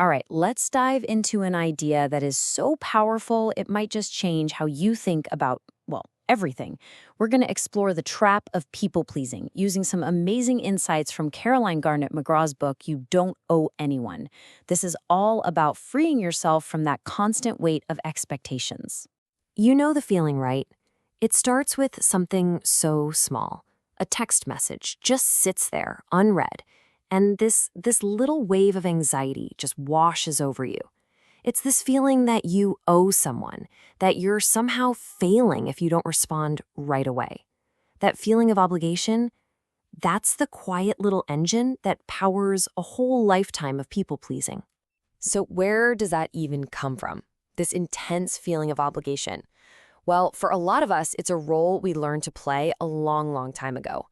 All right, let's dive into an idea that is so powerful it might just change how you think about, well, everything. We're going to explore the trap of people pleasing using some amazing insights from Caroline Garnett McGraw's book, You Don't Owe Anyone. This is all about freeing yourself from that constant weight of expectations. You know the feeling, right? It starts with something so small. A text message just sits there, unread, and this little wave of anxiety just washes over you. It's this feeling that you owe someone, that you're somehow failing if you don't respond right away. That feeling of obligation, that's the quiet little engine that powers a whole lifetime of people pleasing. So where does that even come from? This intense feeling of obligation? Well, for a lot of us, it's a role we learned to play a long, long time ago.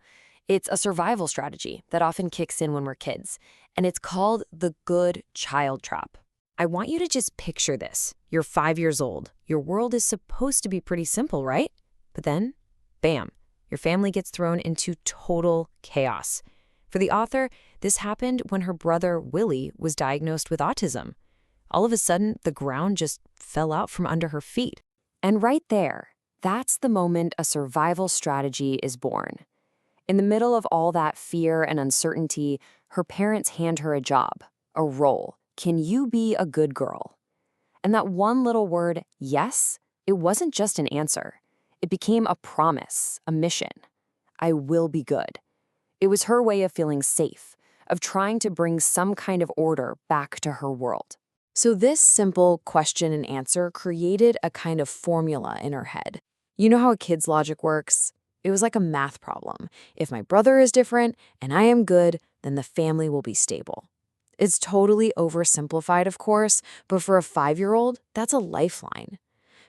It's a survival strategy that often kicks in when we're kids, and it's called the good child trap. I want you to just picture this. You're 5 years old. Your world is supposed to be pretty simple, right? But then, bam, your family gets thrown into total chaos. For the author, this happened when her brother, Willie, was diagnosed with autism. All of a sudden, the ground just fell out from under her feet. And right there, that's the moment a survival strategy is born. In the middle of all that fear and uncertainty, her parents hand her a job, a role. Can you be a good girl? And that one little word, yes, it wasn't just an answer. It became a promise, a mission. I will be good. It was her way of feeling safe, of trying to bring some kind of order back to her world. So this simple question and answer created a kind of formula in her head. You know how a kid's logic works? It was like a math problem. If my brother is different and I am good, then the family will be stable. It's totally oversimplified, of course, but for a 5-year-old, that's a lifeline.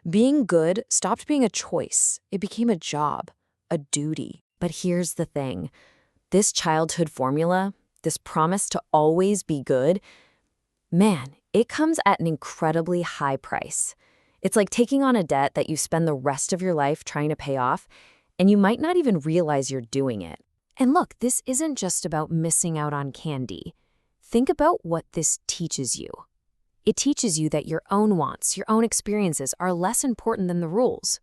Being good stopped being a choice. It became a job, a duty. But here's the thing. This childhood formula, this promise to always be good, man, it comes at an incredibly high price. It's like taking on a debt that you spend the rest of your life trying to pay off, and you might not even realize you're doing it. And look, this isn't just about missing out on candy. Think about what this teaches you. It teaches you that your own wants, your own experiences are less important than the rules.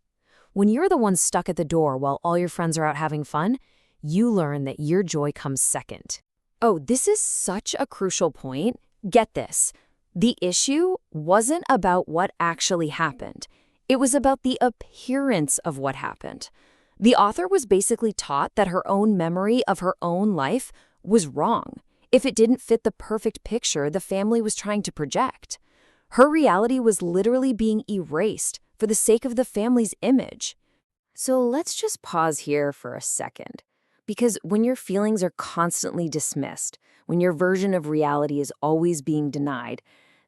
When you're the one stuck at the door while all your friends are out having fun, you learn that your joy comes second. Oh, this is such a crucial point. Get this. The issue wasn't about what actually happened. It was about the appearance of what happened. The author was basically taught that her own memory of her own life was wrong if it didn't fit the perfect picture the family was trying to project. Her reality was literally being erased for the sake of the family's image. So let's just pause here for a second. Because when your feelings are constantly dismissed, when your version of reality is always being denied,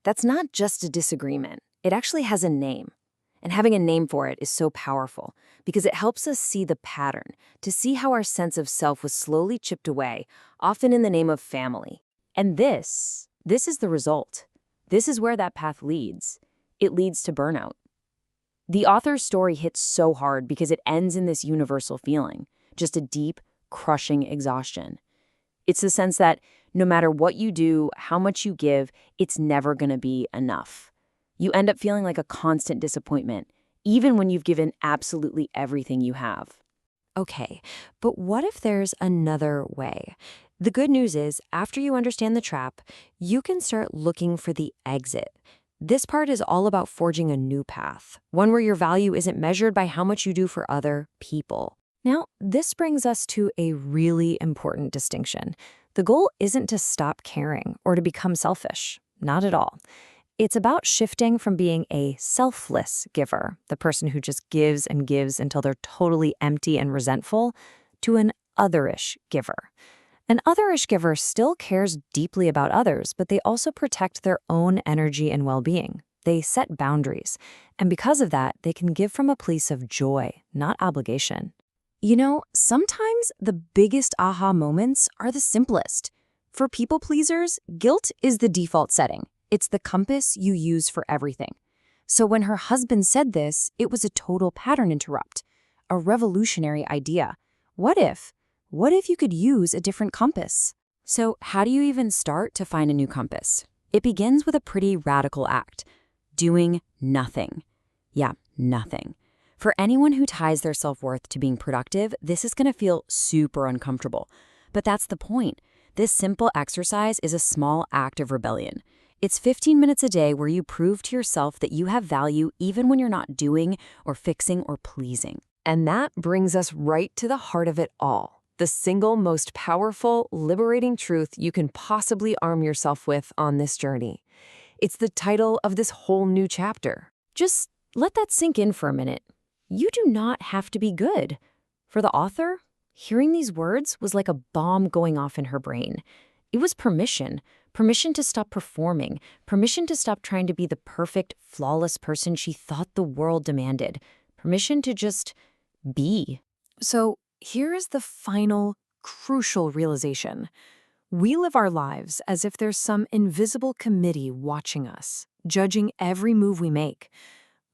that's not just a disagreement. It actually has a name. And having a name for it is so powerful because it helps us see the pattern, to see how our sense of self was slowly chipped away, often in the name of family. And this is the result. This is where that path leads. It leads to burnout. The author's story hits so hard because it ends in this universal feeling, just a deep, crushing exhaustion. It's the sense that no matter what you do, how much you give, it's never going to be enough. You end up feeling like a constant disappointment, even when you've given absolutely everything you have. Okay, but what if there's another way? The good news is, after you understand the trap, you can start looking for the exit. This part is all about forging a new path, one where your value isn't measured by how much you do for other people. Now, this brings us to a really important distinction. The goal isn't to stop caring or to become selfish. Not at all. It's about shifting from being a selfless giver, the person who just gives and gives until they're totally empty and resentful, to an otherish giver. An otherish giver still cares deeply about others, but they also protect their own energy and well-being. They set boundaries, and because of that, they can give from a place of joy, not obligation. You know, sometimes the biggest aha moments are the simplest. For people pleasers, guilt is the default setting. It's the compass you use for everything. So when her husband said this, it was a total pattern interrupt, a revolutionary idea. What if you could use a different compass? So how do you even start to find a new compass? It begins with a pretty radical act, doing nothing. Yeah, nothing. For anyone who ties their self-worth to being productive, this is going to feel super uncomfortable. But that's the point. This simple exercise is a small act of rebellion. It's 15 minutes a day where you prove to yourself that you have value even when you're not doing or fixing or pleasing. And that brings us right to the heart of it all. The single most powerful, liberating truth you can possibly arm yourself with on this journey. It's the title of this whole new chapter. Just let that sink in for a minute. You do not have to be good. For the author, hearing these words was like a bomb going off in her brain. It was permission to stop performing, permission to stop trying to be the perfect, flawless person she thought the world demanded, permission to just be. So here is the final, crucial realization. We live our lives as if there's some invisible committee watching us, judging every move we make.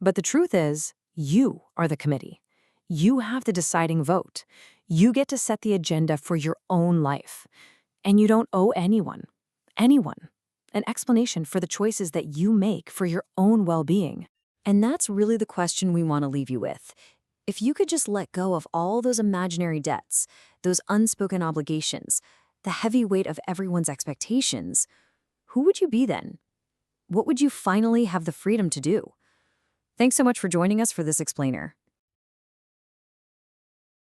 But the truth is, you are the committee. You have the deciding vote. You get to set the agenda for your own life. And you don't owe anyone, an explanation for the choices that you make for your own well-being. And that's really the question we want to leave you with. If you could just let go of all those imaginary debts, those unspoken obligations, the heavy weight of everyone's expectations, who would you be then? What would you finally have the freedom to do? Thanks so much for joining us for this explainer.